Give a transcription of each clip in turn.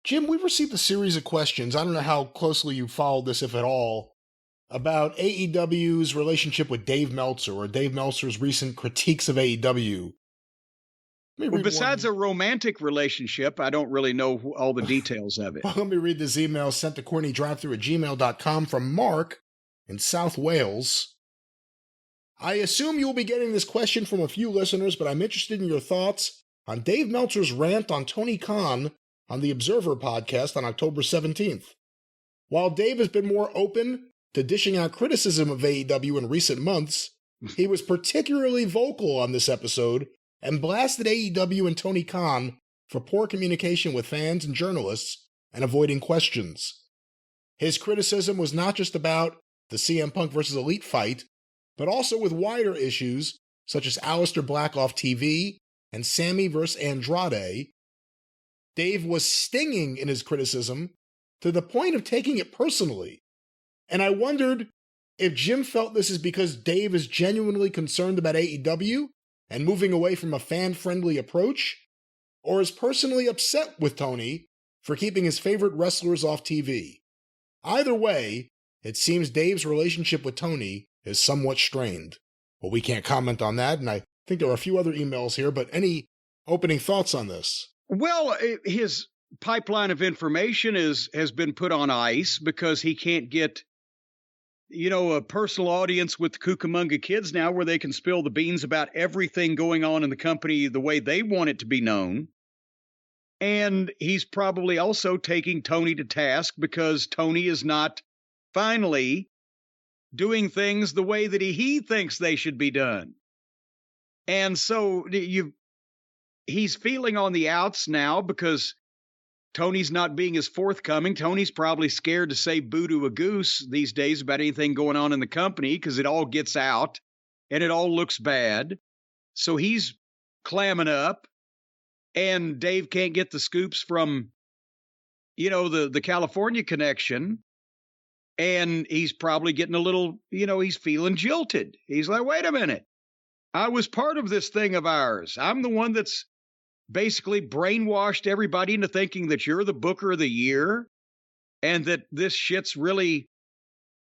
Jim, we've received a series of questions. I don't know how closely you followed this, if at all, about AEW's relationship with Dave Meltzer or Dave Meltzer's recent critiques of AEW. Well, besides a romantic relationship, I don't really know all the details of it. Well, let me read this email sent to CornyDriveThru@gmail.com from Mark in South Wales. I assume you'll be getting this question from a few listeners, but I'm interested in your thoughts on Dave Meltzer's rant on Tony Khan on the Observer podcast on October 17th. While Dave has been more open to dishing out criticism of AEW in recent months, he was particularly vocal on this episode and blasted AEW and Tony Khan for poor communication with fans and journalists and avoiding questions. His criticism was not just about the CM Punk vs. Elite fight, but also with wider issues such as Aleister Black off TV and Sammy vs. Andrade. Dave was stinging in his criticism to the point of taking it personally. And I wondered if Jim felt this is because Dave is genuinely concerned about AEW and moving away from a fan-friendly approach, or is personally upset with Tony for keeping his favorite wrestlers off TV. Either way, it seems Dave's relationship with Tony is somewhat strained. Well, we can't comment on that, and I think there are a few other emails here, but any opening thoughts on this? Well, his pipeline of information has been put on ice because he can't get, a personal audience with the Cucamonga Kids now where they can spill the beans about everything going on in the company the way they want it to be known. And he's probably also taking Tony to task because Tony is not finally doing things the way that he thinks they should be done. And so he's feeling on the outs now because Tony's not being as forthcoming. Tony's probably scared to say boo to a goose these days about anything going on in the company because it all gets out and it all looks bad. So he's clamming up, and Dave can't get the scoops from, the California connection. And he's probably getting a little, he's feeling jilted. He's like, wait a minute. I was part of this thing of ours. I'm the one that's basically brainwashed everybody into thinking that you're the booker of the year and that this shit's really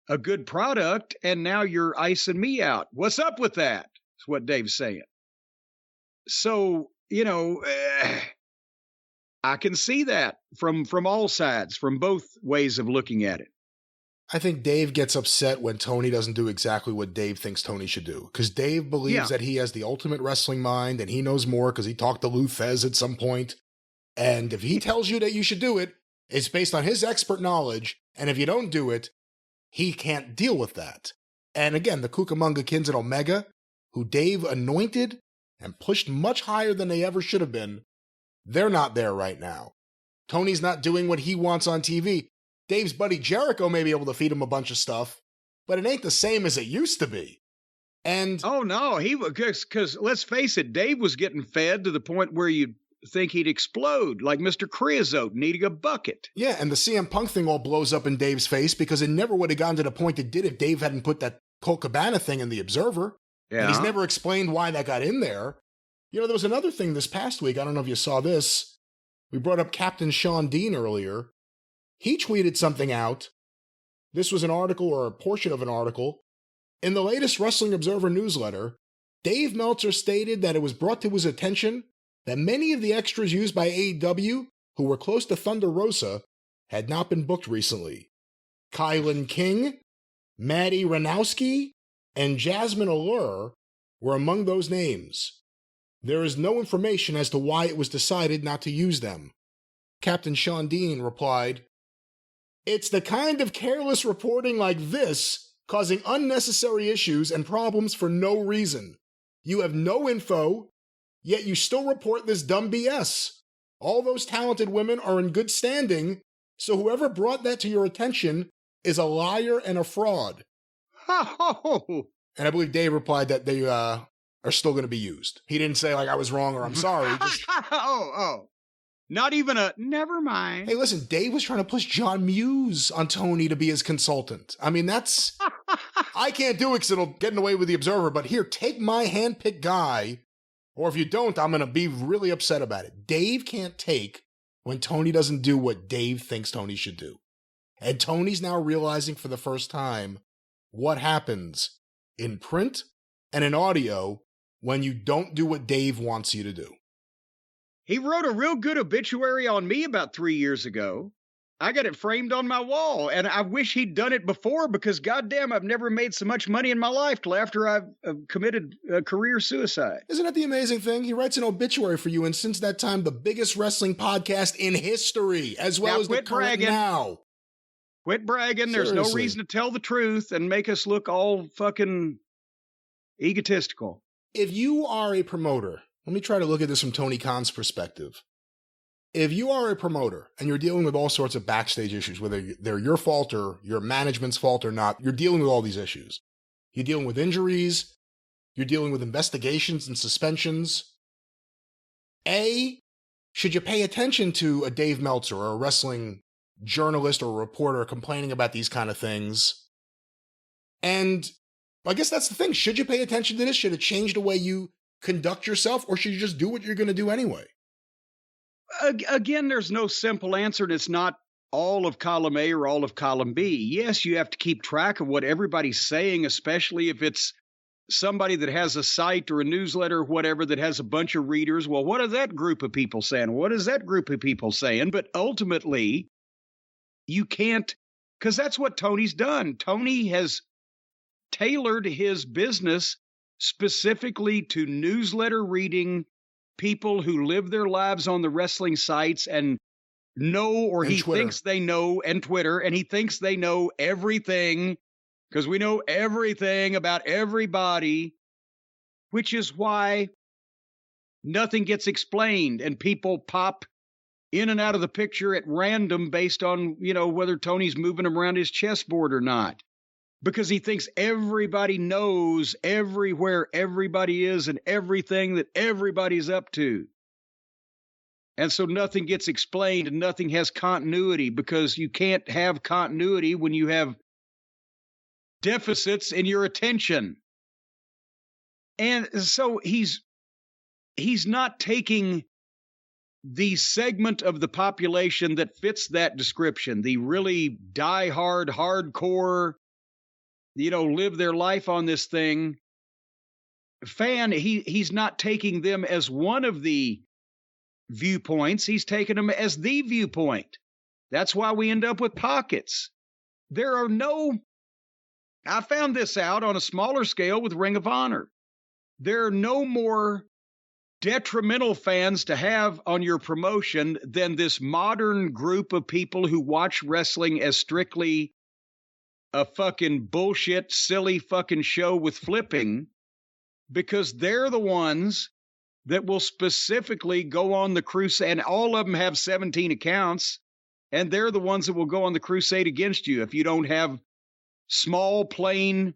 a good product, and now you're icing me out. What's up with that? Is what Dave's saying. So, I can see that from all sides, from both ways of looking at it. I think Dave gets upset when Tony doesn't do exactly what Dave thinks Tony should do. Because Dave believes that he has the ultimate wrestling mind and he knows more because he talked to Lou Thesz at some point. And if he tells you that you should do it, it's based on his expert knowledge. And if you don't do it, he can't deal with that. And again, the Cucamonga Kids and Omega, who Dave anointed and pushed much higher than they ever should have been, they're not there right now. Tony's not doing what he wants on TV. Dave's buddy Jericho may be able to feed him a bunch of stuff, but it ain't the same as it used to be. And oh no, because let's face it, Dave was getting fed to the point where you'd think he'd explode, like Mr. Creosote needing a bucket. Yeah, and the CM Punk thing all blows up in Dave's face because it never would have gotten to the point it did if Dave hadn't put that Colt Cabana thing in the Observer. Yeah. And he's never explained why that got in there. There was another thing this past week. I don't know if you saw this. We brought up Captain Sean Dean earlier. He tweeted something out. This was an article or a portion of an article. In the latest Wrestling Observer newsletter, Dave Meltzer stated that it was brought to his attention that many of the extras used by AEW who were close to Thunder Rosa had not been booked recently. Kylan King, Maddie Ranowski, and Jasmine Allure were among those names. There is no information as to why it was decided not to use them. Captain Sean Dean replied, "It's the kind of careless reporting like this causing unnecessary issues and problems for no reason. You have no info, yet you still report this dumb BS. All those talented women are in good standing, so whoever brought that to your attention is a liar and a fraud." Oh. And I believe Dave replied that they are still going to be used. He didn't say, I was wrong or I'm sorry. Just... Not even a, never mind. Hey, listen, Dave was trying to push John Muse on Tony to be his consultant. I mean, that's... I can't do it because it'll get in the way with the Observer, but here, take my hand-picked guy, or if you don't, I'm going to be really upset about it. Dave can't take when Tony doesn't do what Dave thinks Tony should do. And Tony's now realizing for the first time what happens in print and in audio when you don't do what Dave wants you to do. He wrote a real good obituary on me about 3 years ago. I got it framed on my wall, and I wish he'd done it before because, goddamn, I've never made so much money in my life till after I've committed career suicide. Isn't that the amazing thing? He writes an obituary for you, and since that time, the biggest wrestling podcast in history, as well as the current now. Quit bragging. Seriously. There's no reason to tell the truth and make us look all fucking egotistical. If you are a promoter, let me try to look at this from Tony Khan's perspective. If you are a promoter and you're dealing with all sorts of backstage issues, whether they're your fault or your management's fault or not, you're dealing with all these issues. You're dealing with injuries. You're dealing with investigations and suspensions. Should you pay attention to a Dave Meltzer or a wrestling journalist or reporter complaining about these kind of things? And I guess that's the thing. Should you pay attention to this? Should it change the way you conduct yourself, or should you just do what you're going to do anyway? Again, there's no simple answer, and it's not all of column A or all of column B. Yes, you have to keep track of what everybody's saying, especially if it's somebody that has a site or a newsletter or whatever that has a bunch of readers. Well, what are that group of people saying? What is that group of people saying? But ultimately, you can't, because that's what Tony's done. Tony has tailored his business specifically to newsletter reading people who live their lives on the wrestling sites and know, or he thinks they know, and Twitter, and he thinks they know everything, because we know everything about everybody, which is why nothing gets explained and people pop in and out of the picture at random based on, whether Tony's moving them around his chessboard or not. Because he thinks everybody knows everywhere everybody is and everything that everybody's up to. And so nothing gets explained and nothing has continuity, because you can't have continuity when you have deficits in your attention. And so he's not taking the segment of the population that fits that description, the really die-hard, hardcore, live their life on this thing fan. He's not taking them as one of the viewpoints. He's taking them as the viewpoint. That's why we end up with pockets. I found this out on a smaller scale with Ring of Honor. There are no more detrimental fans to have on your promotion than this modern group of people who watch wrestling as strictly a fucking bullshit, silly fucking show with flipping, because they're the ones that will specifically go on the crusade, and all of them have 17 accounts, and they're the ones that will go on the crusade against you if you don't have small, plain,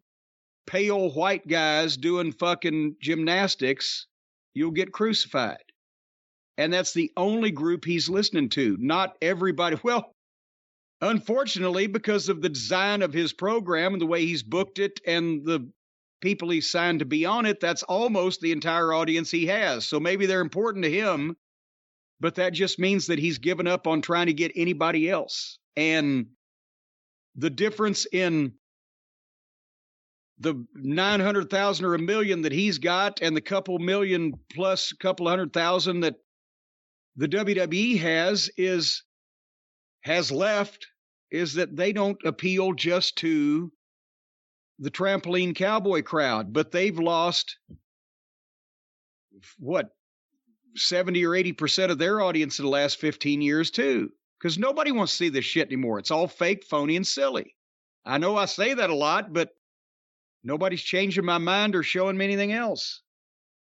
pale white guys doing fucking gymnastics. You'll get crucified. And that's the only group he's listening to. Not everybody. Well, unfortunately, because of the design of his program and the way he's booked it and the people he's signed to be on it, that's almost the entire audience he has. So maybe they're important to him, but that just means that he's given up on trying to get anybody else. And the difference in the 900,000 or 1 million that he's got and the couple million plus couple 100,000 that the WWE has left is that they don't appeal just to the trampoline cowboy crowd, but they've lost 70 or 80% of their audience in the last 15 years too, because nobody wants to see this shit anymore. It's all fake, phony, and silly. I know I say that a lot, but nobody's changing my mind or showing me anything else.